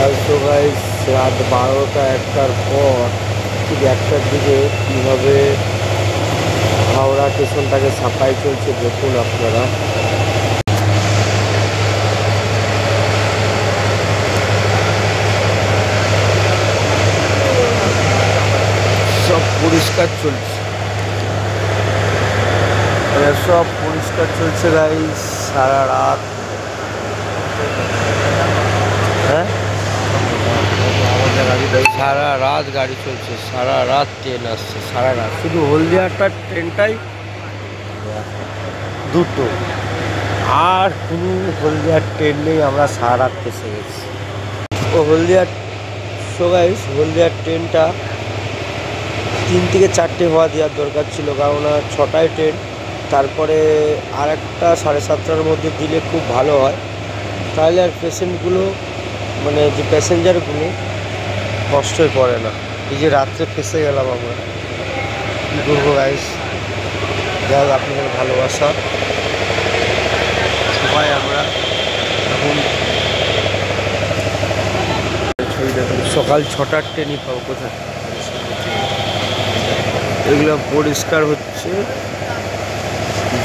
আর তো গাইস রাত 12টা-1টার পর ঠিক 1টার দিকে কীভাবে হাওড়া স্টেশনটাকে সাফাই চলছে দেখুন আপনারা। সব পরিষ্কার চলছে, সব পরিষ্কার চলছে গাইস সারা রাত। হ্যাঁ, সারা রাত গাড়ি চলছে, সারা রাত ট্রেন আসছে, সারা রাত। শুধু হলদিয়াটার ট্রেনটাই দুটো, আর কোনো হলদিয়ার ট্রেন নেই। আমরা সারা রাত ফেসে গেছি। ও হলদিয়ার গাইস হলদিয়ার ট্রেনটা 3 থেকে 4টে হওয়া দেওয়ার দরকার ছিল, কারণ 6টায় ট্রেন। তারপরে আর একটা 7:30টার মধ্যে দিলে খুব ভালো হয়, তাহলে আর পেশেন্টগুলো মানে যে প্যাসেঞ্জারগুলো কষ্টই পড়ে না। এই যে রাত্রে ফেসে গেলাম আমরা, কী করবো গাইস। যাই আপনাদের ভালোবাসা, সবাই আমরা এখন সকাল 6টার ট্রেনই পাবো কোথায়। এগুলো পরিষ্কার হচ্ছে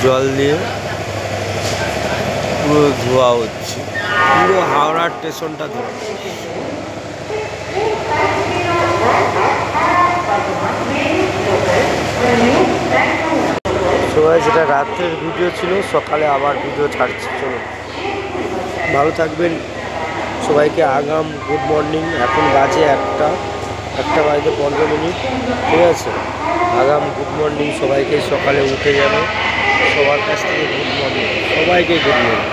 জল দিয়ে, পুরো ধোয়া হচ্ছে, পুরো হাওড়া স্টেশনটা ধোয়া। সবাই, যেটা রাত্রের ভিডিও ছিল, সকালে আবার ভিডিও ছাড়ছি। চলো, ভালো থাকবেন সবাইকে। আগাম গুড মর্নিং। এখন বাজে 1টা বাজতে 15 মিনিট, ঠিক আছে। আগাম গুড মর্নিং সবাইকে। সকালে উঠে যাবে, সবার কাছ থেকে গুড মর্নিং, সবাইকে গুড মর্নিং।